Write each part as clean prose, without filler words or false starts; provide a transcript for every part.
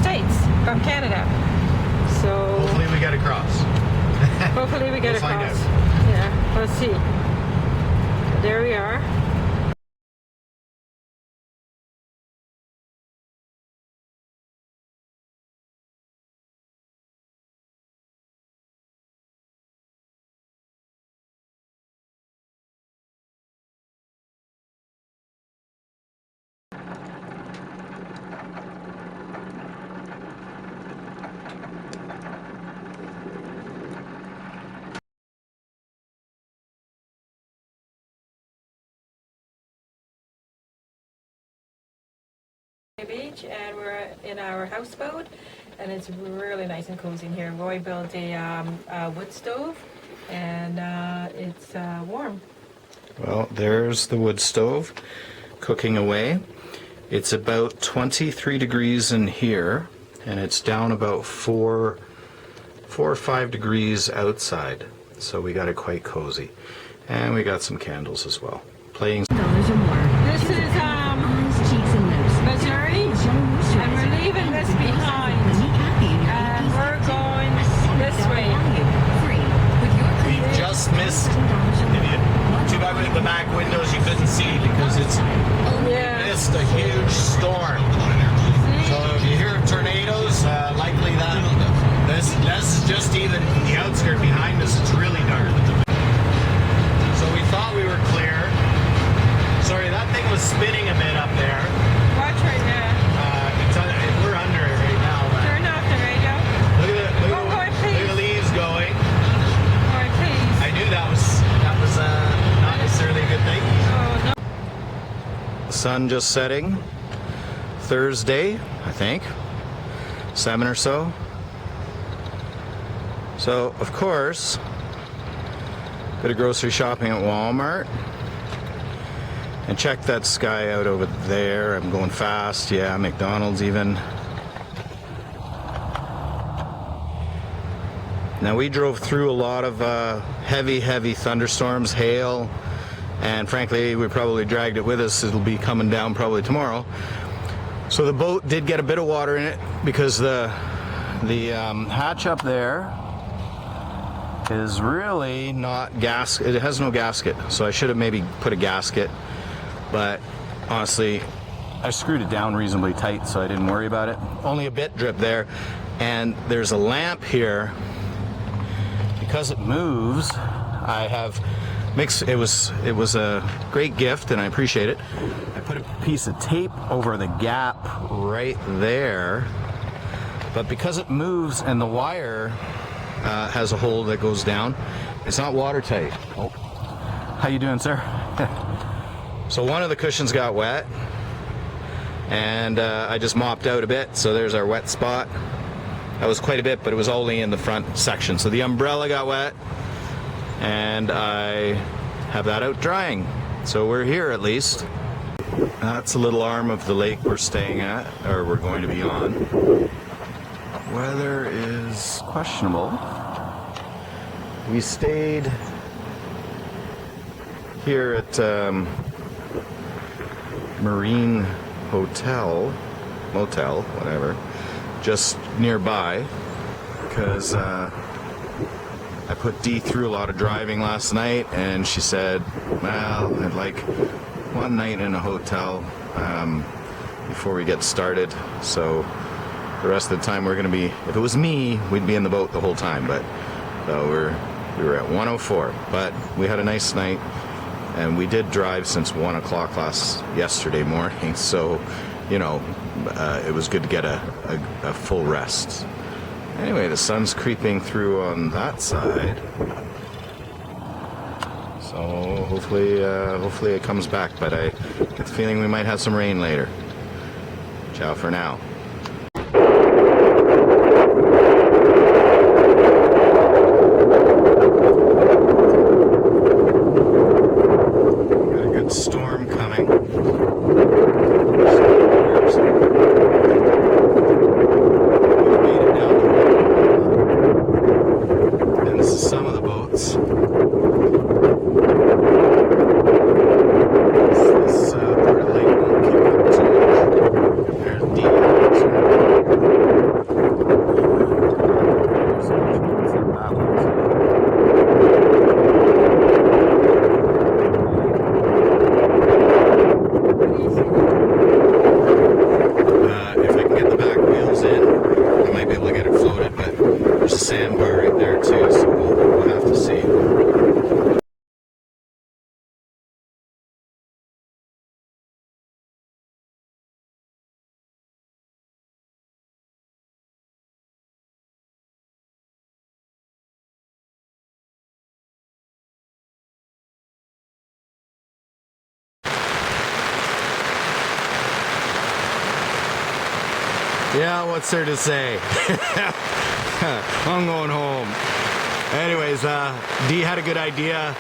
States from Canada. So hopefully we get across. hopefully we get We'll find across. out. Yeah, let's see. There we are. Beach, and we're in our houseboat, and it's really nice and cozy in here. Roy built a wood stove, and it's warm. Well, there's the wood stove cooking away. It's about 23 degrees in here, and it's down about 4 or 5 degrees outside. So we got it quite cozy, and we got some candles as well. Playing. $1 or more. This is Eyes, cheeks, and lips. Missouri, and we're leaving this behind, and we're going this way. We just missed. Too bad with the back windows you couldn't see because it's missed a huge storm. So if you hear tornadoes, likely that this is just even the outskirt behind us. It's really dark. So we thought we were clear. Sorry, that thing was spinning a bit up there. Watch right now. We're under it right now. But Turn off the radio. look at the, Oh, boy, please. look at the leaves going. Alright, please. I knew that was not necessarily a good thing. Oh, no. Sun just setting. Thursday, I think. 7 or so. So, of course, bit of grocery shopping at Walmart. And check that sky out over there. I'm going fast. Yeah, McDonald's even. Now we drove through a lot of heavy thunderstorms, hail, and frankly we probably dragged it with us. It'll be coming down probably tomorrow. So the boat did get a bit of water in it because the hatch up there is really not it has no gasket. So I should have maybe put a gasket, but honestly I screwed it down reasonably tight so I didn't worry about it. Only a bit drip there, and there's a lamp here. Because it moves, I have mixed. It was a great gift, and I appreciate it. I put a piece of tape over the gap right there, but because it moves and the wire has a hole that goes down, it's not watertight. Oh, how you doing, sir? So one of the cushions got wet, and I just mopped out a bit. So there's our wet spot. That was quite a bit, but it was only in the front section. So the umbrella got wet, and I have that out drying. So we're here at least. That's a little arm of the lake we're staying at, or we're going to be on. Weather is questionable. We stayed here at Marine Motel, whatever, just nearby, because I put Dee through a lot of driving last night, and she said, well, I'd like one night in a hotel before we get started. So the rest of the time we're going to be, if it was me, we'd be in the boat the whole time, but we were at 104, but we had a nice night, and we did drive since 1 o'clock yesterday morning, so you know, it was good to get a full rest. Anyway, the sun's creeping through on that side, so hopefully it comes back, but I get the feeling we might have some rain later. Ciao for now. Got a good storm coming. And this is some of the boats. This part of the lake won't keep up too much. There's Dee. Yeah, what's there to say? I'm going home. Anyways, Dee had a good idea.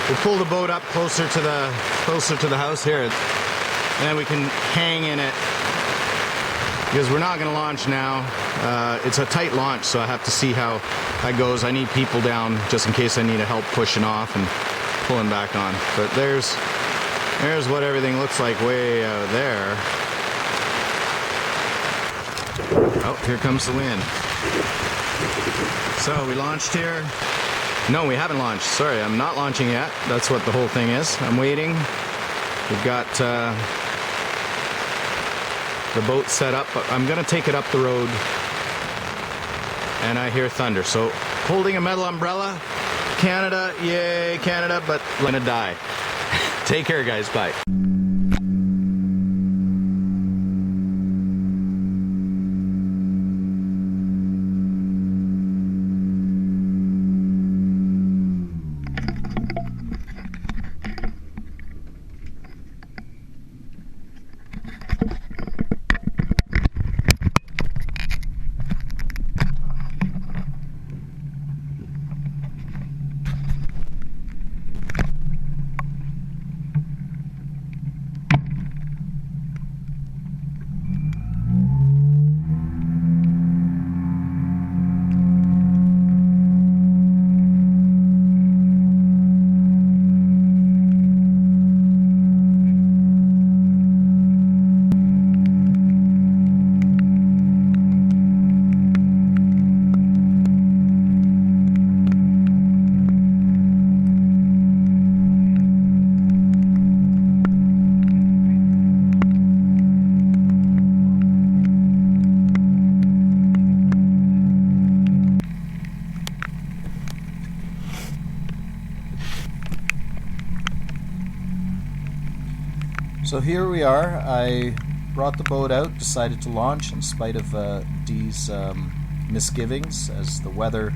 We'll pull the boat up closer to the house here, and then we can hang in it, because we're not going to launch now. It's a tight launch, so I have to see how that goes. I need people down just in case I need help pushing off and pulling back on. But there's what everything looks like way out there. Oh, here comes the wind. So we launched here. No, we haven't launched. Sorry, I'm not launching yet. That's what the whole thing is. I'm waiting. We've got the boat set up. I'm going to take it up the road. And I hear thunder. So holding a metal umbrella. Canada, yay, Canada, but I'm going to die. Take care, guys. Bye. So here we are. I brought the boat out, decided to launch in spite of Dee's misgivings, as the weather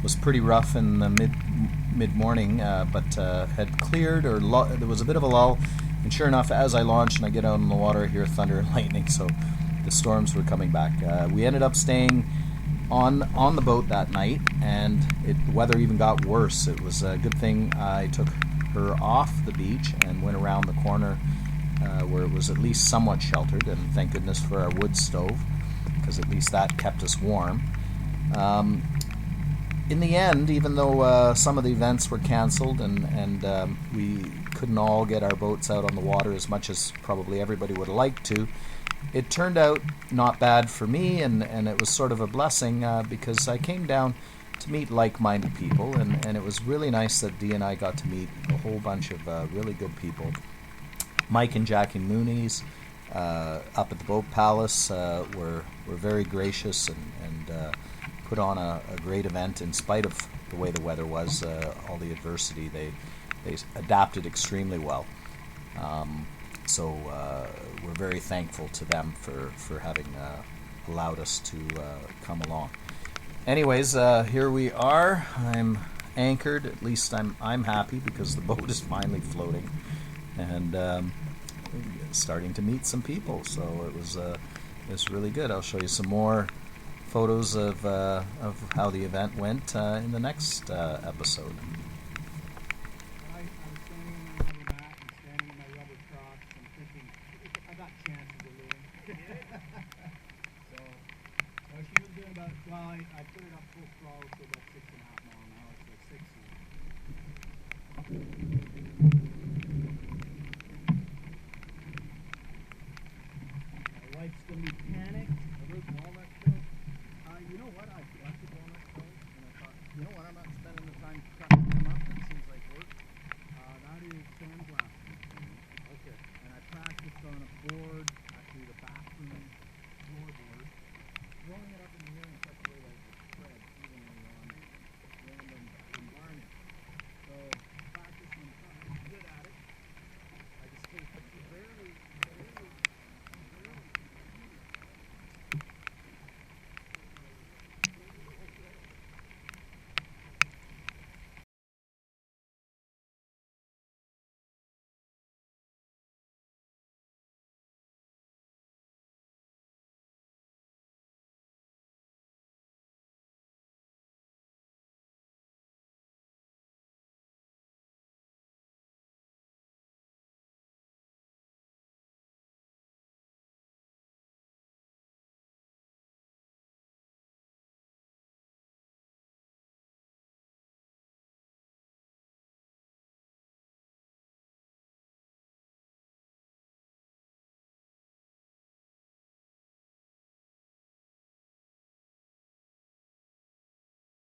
was pretty rough in the mid-morning, but had cleared, or there was a bit of a lull. And sure enough, as I launched and I get out in the water, I hear thunder and lightning, so the storms were coming back. We ended up staying on the boat that night, and the weather even got worse. It was a good thing I took her off the beach and went around the corner where it was at least somewhat sheltered, and thank goodness for our wood stove, because at least that kept us warm. In the end, even though some of the events were canceled and we couldn't all get our boats out on the water as much as probably everybody would like to, it turned out not bad for me, and it was sort of a blessing because I came down to meet like-minded people, and it was really nice that Dee and I got to meet a whole bunch of really good people. Mike and Jackie Monies up at the Boat Palace were very gracious and put on a great event in spite of the way the weather was, all the adversity. They adapted extremely well. So we're very thankful to them for having allowed us to come along. Anyways, here we are. I'm anchored. At least I'm happy because the boat is finally floating, and starting to meet some people. So it was really good. I'll show you some more photos of how the event went in the next episode. I'm standing on my mat and standing in my rubber crocs and thinking, I got chances of living. So she was doing about, well, I put it up full throttle to about 6.5 miles an hour, so 60. My wife's going to be